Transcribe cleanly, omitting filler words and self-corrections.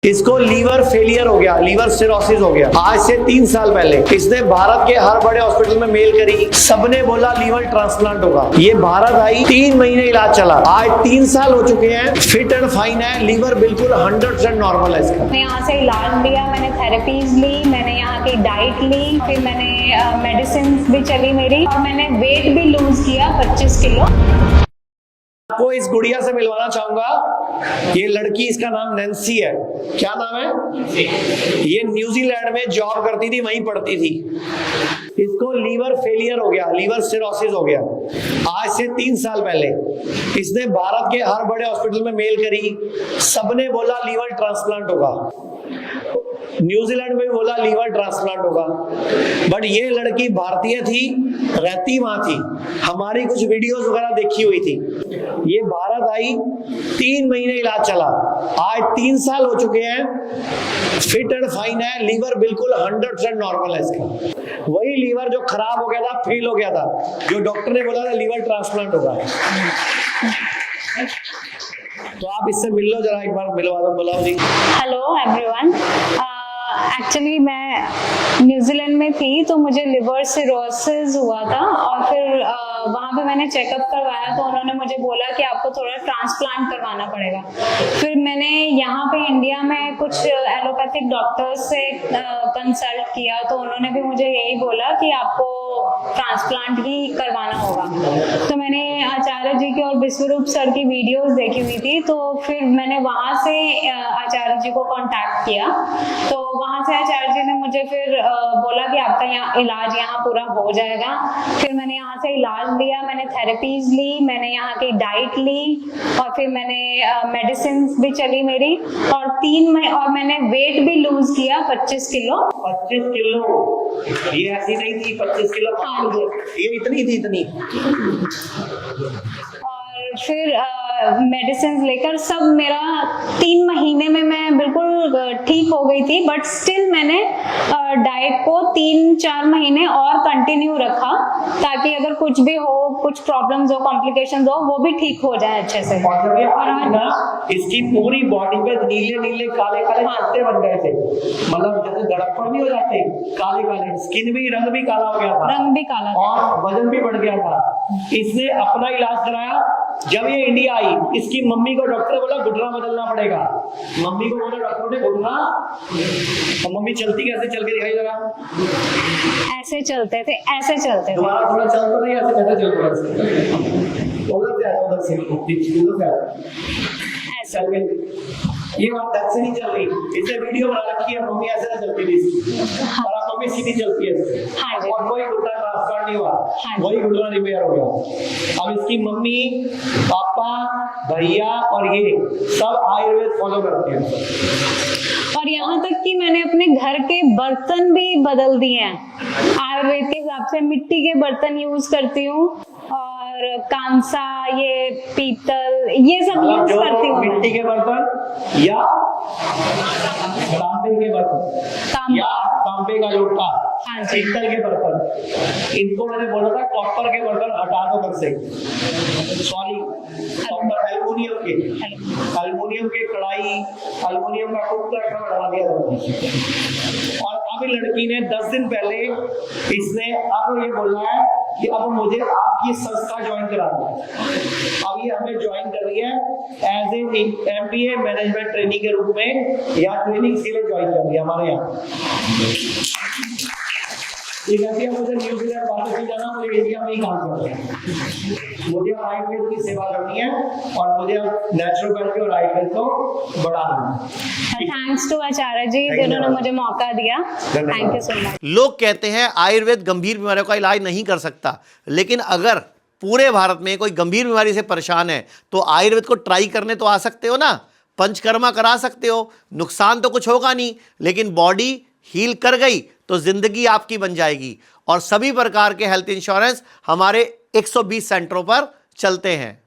इसको liver failure हो गया, लीवर सिरोसिस हो गया। आज से 3 साल पहले इसने भारत के हर बड़े हॉस्पिटल में मेल करी, सबने बोला लीवर ट्रांसप्लांट होगा। ये भारत आई, 3 महीने इलाज चला, आज 3 साल हो चुके हैं, फिट एंड फाइन है, लीवर बिल्कुल 100% नॉर्मल है इसका। मैं यहाँ से इलाज लिया, मैंने थेरेपीज ली, मैंने यहाँ की डाइट ली, फिर मैंने मेडिसिन भी चली मेरी, और मैंने वेट भी लूज किया 25 किलो। आपको इस गुड़िया से मिलवाना चाहूंगा। ये लड़की, इसका नाम नैन्सी है। क्या नाम है? ये न्यूजीलैंड में जॉब करती थी, वहीं पढ़ती थी। इसको लीवर फेलियर हो गया, लीवर सिरोसिस हो गया। आज से 3 साल पहले इसने भारत के हर बड़े हॉस्पिटल में मेल करी, सबने बोला लीवर ट्रांसप्लांट होगा, न्यूजीलैंड में बोला लीवर ट्रांसप्लांट होगा। बट ये लड़की भारतीय थी, रहती वहां थी, हमारी कुछ वीडियोस वगैरह देखी हुई थी। ये भारत आई, 3 महीने इलाज चला, आज 3 साल हो चुके हैं, फिट एंड फाइन है, लीवर बिल्कुल 100% नॉर्मल है इसका। वही लीवर जो खराब हो गया था, फेल हो गया था, जो डॉक्टर ने बोला था लीवर ट्रांसप्लांट होगा। तो आप इससे मिल लो जरा, एक बार मिलवा दो, बुलाओ जी। हेलो एवरीवन, एक्चुअली मैं न्यूजीलैंड में थी, तो मुझे लिवर सिरोसिस हुआ था, और फिर वहाँ पे मैंने चेकअप करवाया, तो उन्होंने मुझे बोला कि आपको थोड़ा ट्रांसप्लांट करवाना पड़ेगा। फिर मैंने यहाँ पे इंडिया में कुछ एलोपैथिक डॉक्टर्स से कंसल्ट किया, तो उन्होंने भी मुझे यही बोला कि आपको ट्रांसप्लांट ही करवाना होगा। तो मैंने आचार्य जी की और विश्वरूप सर की वीडियोस देखी हुई थी, तो फिर मैंने वहाँ से आचार्य जी को कांटेक्ट किया। तो वहाँ से आचार्य जी ने मुझे फिर बोला कि आपका यहाँ इलाज यहाँ पूरा हो जाएगा। फिर मैंने यहाँ से इलाज लिया, मैंने थेरेपीज ली, मैंने यहाँ की डाइट ली, और फिर मैंने मेडिसिन भी चली मेरी, और 3 महीने, और मैंने वेट भी लूज किया 25 किलो। 25 किलो? ये ऐसी नहीं थी 25 किलो। हाँ, ये इतनी थी, इतनी। और फिर मेडिसिन लेकर सब मेरा 3 महीने में मैं बिल्कुल ठीक हो गई थी। बट स्टिल मैंने डाइट को 3-4 महीने और कंटिन्यू रखा, ताकि अगर कुछ भी हो, कुछ प्रॉब्लम्स हो, कॉम्प्लिकेशंस हो, वो भी ठीक हो जाए अच्छे से। और इसकी पूरी बॉडी पे नीले नीले काले काले पट्टे बन गए थे, मतलब जैसे दड़प्पन भी हो जाते, काले काले, स्किन भी, रंग भी काला हो गया था, रंग भी काला, और वजन भी बढ़ गया था। इसने अपना इलाज कराया। जब ये इंडिया आई, इसकी मम्मी को डॉक्टर ने बोला घुटना बदलना पड़ेगा। मम्मी को बोला डॉक्टर ने घुटना, और मम्मी चलती कैसे, चल के दिखाई जरा। ऐसे चलते थे, ऐसे चलते थे। दोबारा थोड़ा चल तो नहीं, ऐसे कैसे चल रहा है? ये बात ऐसे नहीं चल रही, इसे वीडियो बना रखी है, मम्मी ऐसे नहीं चलती थी, और अब मम्मी सीधी चलती है। हाँ, और कोई घुटना ट्रांसफर नहीं हुआ, वही घुटना रिपेयर हो गया। अब इसकी मम्मी, पापा, भैया और ये सब आयुर्वेद फॉलो करते हैं। और यहाँ तक कि मैंने अपने घर के बर्तन भी बदल दिए हैं, आयुर्वेद के हिसाब से मिट्टी के बर्तन यूज करती हूँ, और कांसा, ये पीतल, ये सब यूज करती हूँ। मिट्टी के बर्तन या तांबे के बर्तन या तांबे का लोटा, पीतल के बर्तन, इनको मैंने बोला था कॉपर के बर्तन हटा दो घर से। सॉरी, कॉपर, एल्युमिनियम के कढ़ाई, एल्युमिनियम का टुकड़ा हटा दिया था। और अब लड़की ने 10 दिन पहले इसने अब ये बोला है कि अब मुझे आपकी संस्था ज्वाइन करानी है। अब ये हमें ज्वाइन कर रही है as a MBA management training के रूप में, या ट्रेनिंग के लिए ज्वाइन कर रही है हमारे यहाँ। ये कहती है मुझे न्यूजीलैंड वापस नहीं जाना, मुझे इंडिया में ही काम करना है, मुझे आयुर्वेद की सेवा करनी है, और मुझे नेचुरोपैथी और आयुर्वेद को बढ़ाना है। थैंक्स टू आचार्य जी जिन्होंने मुझे मौका दिया। Thank you so much. लोग कहते हैं आयुर्वेद गंभीर बीमारियों का इलाज नहीं कर सकता, लेकिन अगर पूरे भारत में कोई गंभीर बीमारी से परेशान है तो आयुर्वेद को ट्राई करने तो आ सकते हो ना, पंचकर्मा करा सकते हो, नुकसान तो कुछ होगा नहीं, लेकिन बॉडी हील कर गई तो जिंदगी आपकी बन जाएगी। और सभी प्रकार के हेल्थ इंश्योरेंस हमारे 120 सेंटरों पर चलते हैं।